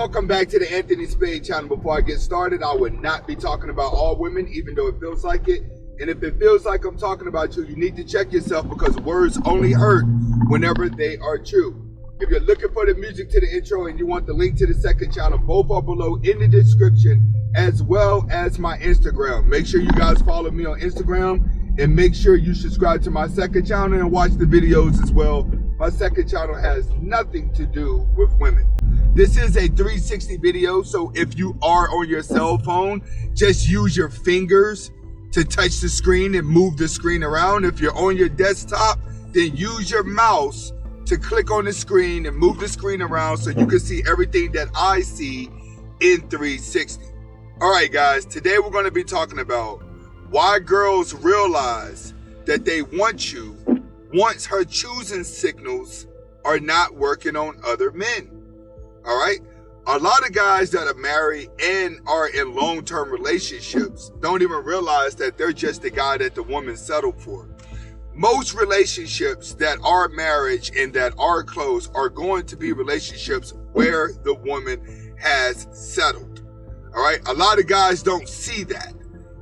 Welcome back to the Anthony Spade channel. Before I get started, I would not be talking about all women, even though it feels like it. And if it feels like I'm talking about you, you need to check yourself, because words only hurt whenever they are true. If you're looking for the music to the intro and you want the link to the second channel, both are below in the description, as well as my Instagram. Make sure you guys follow me on Instagram, and make sure you subscribe to my second channel and watch the videos as well. My second channel has nothing to do with women. This is a 360 video, so if you are on your cell phone, just use your fingers to touch the screen and move the screen around. If you're on your desktop, then use your mouse to click on the screen and move the screen around so you can see everything that I see in 360. All right, guys, today we're going to be talking about why girls realize that they want you once her choosing signals are not working on other men. All right, a lot of guys that are married and are in long-term relationships don't even realize that they're just the guy that the woman settled for. Most relationships that are marriage and that are close are going to be relationships where the woman has settled. All right, a lot of guys don't see that.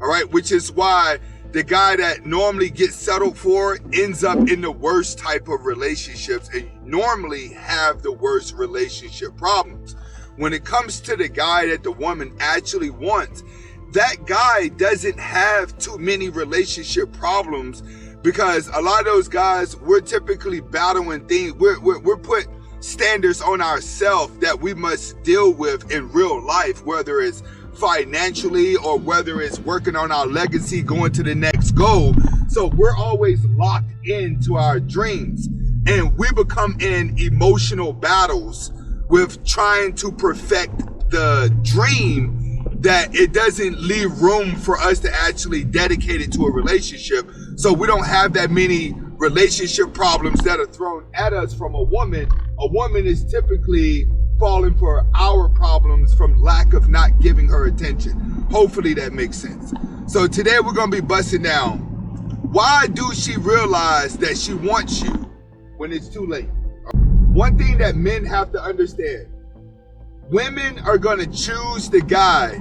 All right, which is why the guy that normally gets settled for ends up in the worst type of relationships and normally have the worst relationship problems. When it comes to the guy that the woman actually wants, that guy doesn't have too many relationship problems, because a lot of those guys, we're typically battling things. We're put standards on ourselves that we must deal with in real life, whether it's financially or whether it's working on our legacy, going to the next goal. So we're always locked into our dreams, and we become in emotional battles with trying to perfect the dream, that it doesn't leave room for us to actually dedicate it to a relationship. So we don't have that many relationship problems that are thrown at us from a woman. A woman is typically falling for our problems from lack of not giving her attention. Hopefully that makes sense. So today we're going to be busting down, why do she realize that she wants you when it's too late? One thing that men have to understand, women are going to choose the guy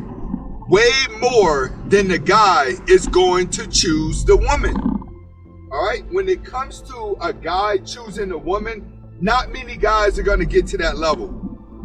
way more than the guy is going to choose the woman. All right, when it comes to a guy choosing a woman, not many guys are going to get to that level.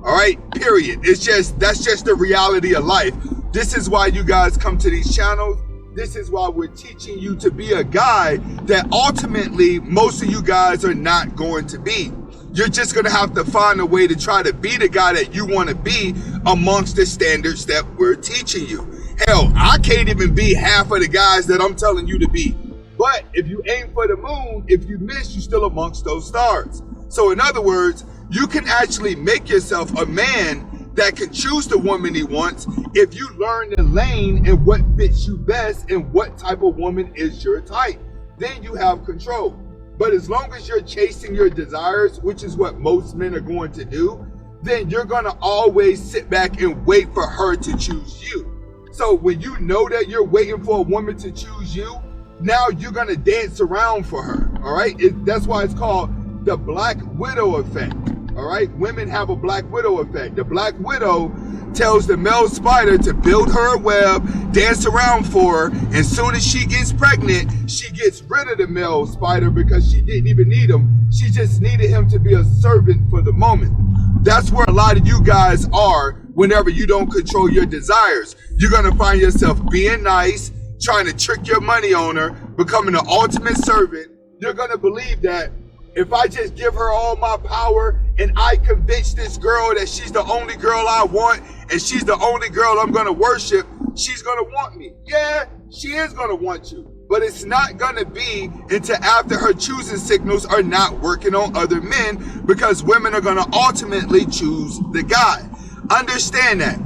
All right, period. That's just the reality of life. This is why you guys come to these channels. This is why we're teaching you to be a guy that ultimately most of you guys are not going to be. You're just going to have to find a way to try to be the guy that you want to be amongst the standards that we're teaching you. Hell, I can't even be half of the guys that I'm telling you to be. But if you aim for the moon, if you miss, you're still amongst those stars. So in other words, you can actually make yourself a man that can choose the woman he wants if you learn the lane and what fits you best and what type of woman is your type. Then you have control. But as long as you're chasing your desires, which is what most men are going to do, then you're going to always sit back and wait for her to choose you. So when you know that you're waiting for a woman to choose you, now you're going to dance around for her. All right. That's why it's called the Black Widow effect. All right. Women have a Black Widow effect. The Black Widow tells the male spider to build her a web, dance around for her. And soon as she gets pregnant, she gets rid of the male spider because she didn't even need him. She just needed him to be a servant for the moment. That's where a lot of you guys are whenever you don't control your desires. You're going to find yourself being nice, trying to trick your money on her, becoming an ultimate servant. You're going to believe that if I just give her all my power and I convince this girl that she's the only girl I want and she's the only girl I'm going to worship, she's going to want me. Yeah, she is going to want you. But it's not going to be until after her choosing signals are not working on other men, because women are going to ultimately choose the guy. Understand that.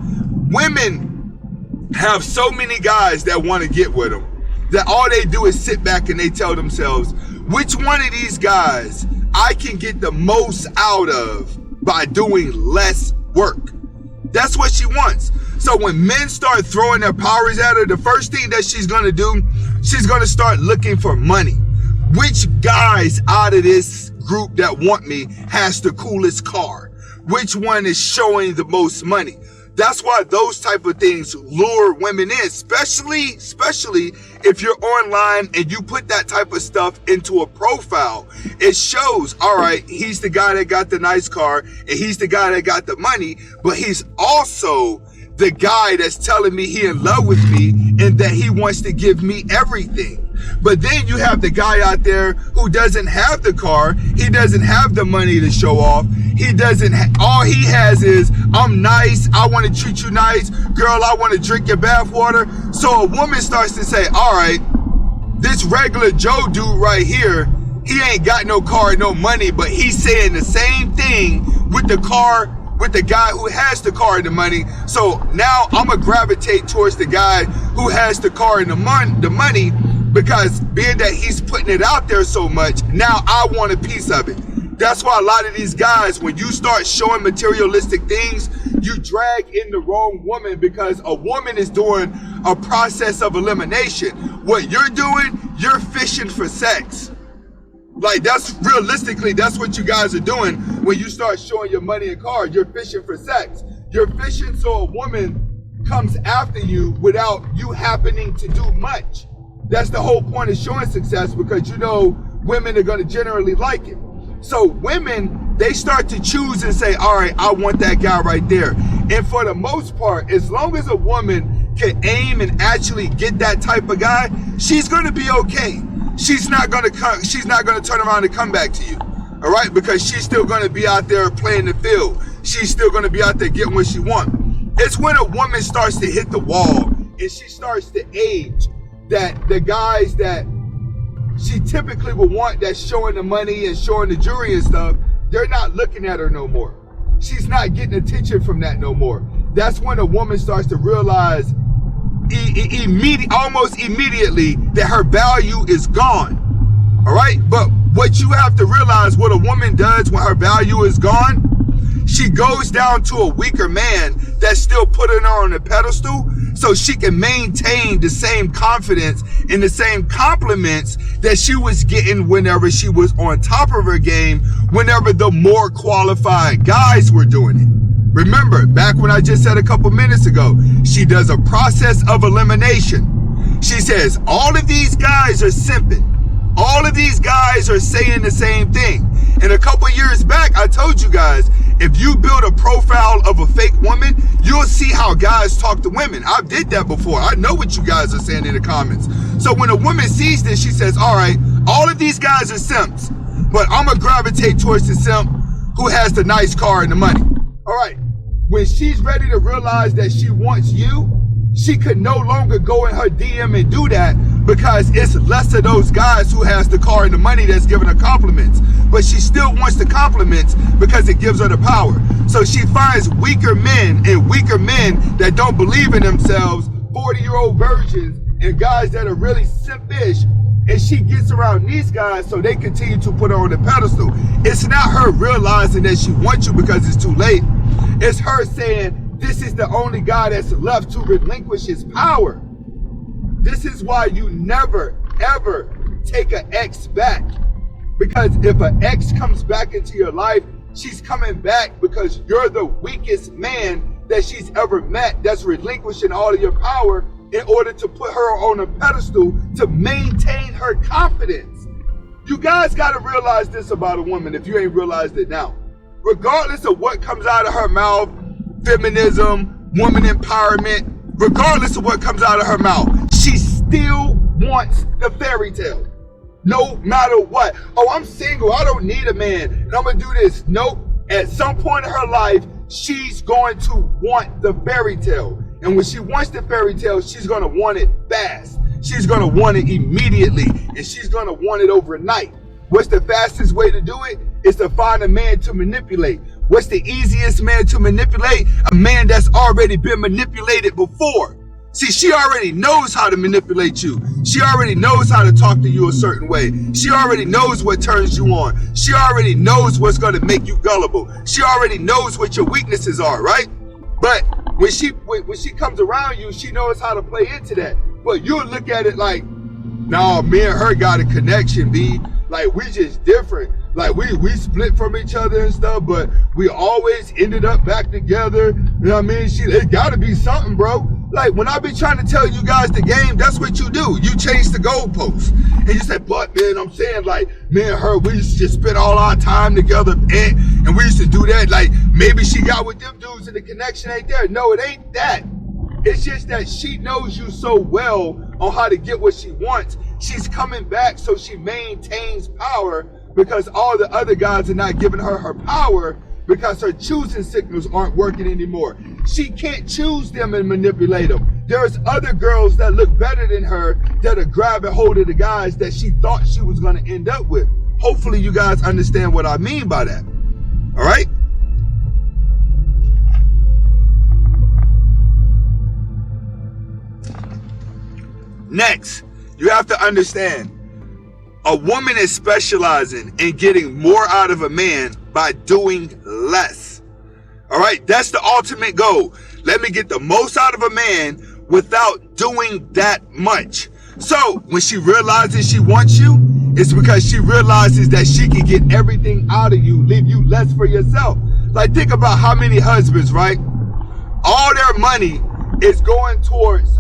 Women have so many guys that want to get with them that all they do is sit back and they tell themselves, which one of these guys I can get the most out of by doing less work. That's what she wants. So when men start throwing their powers at her, the first thing that she's going to do, she's going to start looking for money. Which guys out of this group that want me has the coolest car? which one is showing the most money. That's why those type of things lure women in, especially if you're online and you put that type of stuff into a profile. It shows, all right, he's the guy that got the nice car and he's the guy that got the money, but he's also the guy that's telling me he in love with me and that he wants to give me everything. But then you have the guy out there who doesn't have the car, he doesn't have the money to show off, he doesn't all he has is, I'm nice, I want to treat you nice, girl, I want to drink your bath water. So a woman starts to say, all right, this regular Joe dude right here, he ain't got no car, no money, but he's saying the same thing with the car, with the guy who has the car and the money. So now I'm gonna gravitate towards the guy who has the car and the money, because being that he's putting it out there so much, now I want a piece of it. That's why a lot of these guys, when you start showing materialistic things, you drag in the wrong woman, because a woman is doing a process of elimination. What you're doing, you're fishing for sex. Like, that's realistically, that's what you guys are doing when you start showing your money and car. You're fishing for sex. You're fishing so a woman comes after you without you happening to do much. That's the whole point of showing success, because you know women are going to generally like it. So women, they start to choose and say, all right, I want that guy right there. And for the most part, as long as a woman can aim and actually get that type of guy, she's going to be okay. She's not going to turn around and come back to you. All right? Because she's still going to be out there playing the field. She's still going to be out there getting what she wants. It's when a woman starts to hit the wall and she starts to age, that the guys that she typically would want, that's showing the money and showing the jewelry and stuff, they're not looking at her no more. She's not getting attention from that no more. That's when a woman starts to realize almost immediately that her value is gone. All right? But what you have to realize, what a woman does when her value is gone, she goes down to a weaker man that's still putting her on a pedestal, so she can maintain the same confidence and the same compliments that she was getting whenever she was on top of her game, whenever the more qualified guys were doing it. Remember, back when I just said a couple minutes ago, she does a process of elimination. She says, all of these guys are simping. All of these guys are saying the same thing. And a couple years back, I told you guys, if you build a profile of a fake woman, you'll see how guys talk to women. I did that before. I know what you guys are saying in the comments. So when a woman sees this, she says, all right, all of these guys are simps, but I'm going to gravitate towards the simp who has the nice car and the money. All right, when she's ready to realize that she wants you, she could no longer go in her DM and do that, because it's less of those guys who has the car and the money that's giving her compliments. But she still wants the compliments because it gives her the power. So she finds weaker men, and weaker men that don't believe in themselves, 40-year-old virgins, and guys that are really simpish, and she gets around these guys so they continue to put her on the pedestal. It's not her realizing that she wants you because it's too late. It's her saying, this is the only guy that's left to relinquish his power. This is why you never, ever take an ex back. Because if an ex comes back into your life, she's coming back because you're the weakest man that she's ever met, that's relinquishing all of your power in order to put her on a pedestal to maintain her confidence. You guys got to realize this about a woman if you ain't realized it now. Regardless of what comes out of her mouth, feminism, woman empowerment, regardless of what comes out of her mouth, she still wants the fairy tale. No matter what. Oh, I'm single, I don't need a man, and I'm gonna do this. Nope. At some point in her life, she's going to want the fairy tale. And when she wants the fairy tale, she's gonna want it fast. She's gonna want it immediately, and she's gonna want it overnight. What's the fastest way to do it? Is to find a man to manipulate. What's the easiest man to manipulate? A man that's already been manipulated before. See, she already knows how to manipulate you. She already knows how to talk to you a certain way. She already knows what turns you on. She already knows what's going to make you gullible. She already knows what your weaknesses are, right? But when she comes around you, she knows how to play into that. But you'll look at it like, nah, me and her got a connection, B. Like, we just different. Like, we split from each other and stuff, but we always ended up back together. You know what I mean? It gotta be something, bro. Like, when I be trying to tell you guys the game, that's what you do. You change the goalposts. And you say, but man, I'm saying, like, me and her, we used to just spend all our time together, and we used to do that. Like, maybe she got with them dudes and the connection ain't there. No, it ain't that. It's just that she knows you so well on how to get what she wants. She's coming back so she maintains power, because all the other guys are not giving her her power, because her choosing signals aren't working anymore. She can't choose them and manipulate them. There's other girls that look better than her that are grabbing hold of the guys that she thought she was going to end up with. Hopefully you guys understand what I mean by that. All right? Next, you have to understand, a woman is specializing in getting more out of a man by doing less. All right, that's the ultimate goal. Let me get the most out of a man without doing that much. So when she realizes she wants you, it's because she realizes that she can get everything out of you, leave you less for yourself. Like, think about how many husbands, right? All their money is going towards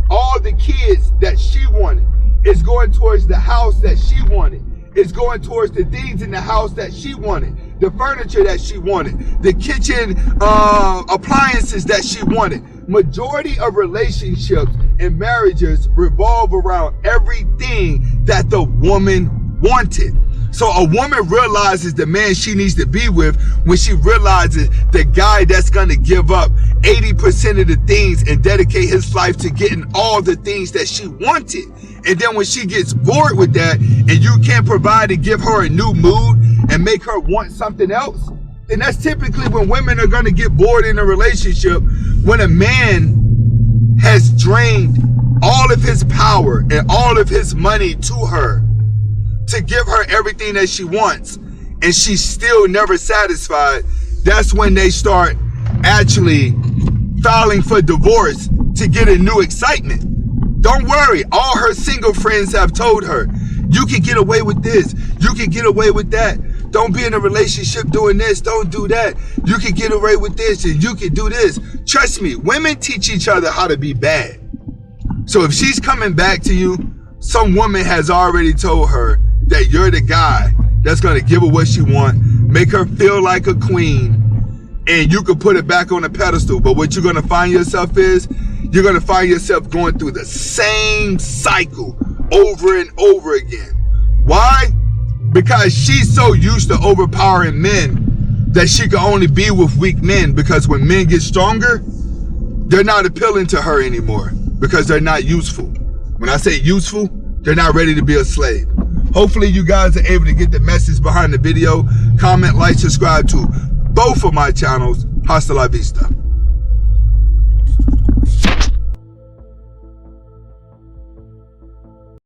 all the kids that she wanted. It's going towards the house that she wanted. It's going towards the things in the house that she wanted, the furniture that she wanted, the kitchen appliances that she wanted. Majority of relationships and marriages revolve around everything that the woman wanted. So a woman realizes the man she needs to be with when she realizes the guy that's going to give up 80% of the things and dedicate his life to getting all the things that she wanted. And then when she gets bored with that and you can't provide and give her a new mood and make her want something else, then that's typically when women are going to get bored in a relationship, when a man has drained all of his power and all of his money to her to give her everything that she wants, and she's still never satisfied. That's when they start actually filing for divorce to get a new excitement. Don't worry, all her single friends have told her, you can get away with this, you can get away with that. Don't be in a relationship doing this, don't do that. You can get away with this and you can do this. Trust me, women teach each other how to be bad. So if she's coming back to you, some woman has already told her that you're the guy that's going to give her what she wants, make her feel like a queen, and you can put it back on a pedestal. But what you're going to find yourself is, you're going to find yourself going through the same cycle over and over again. Why? Because she's so used to overpowering men that she can only be with weak men, because when men get stronger, they're not appealing to her anymore because they're not useful. When I say useful, they're not ready to be a slave. Hopefully you guys are able to get the message behind the video. Comment, like, subscribe to both of my channels. Hasta la vista.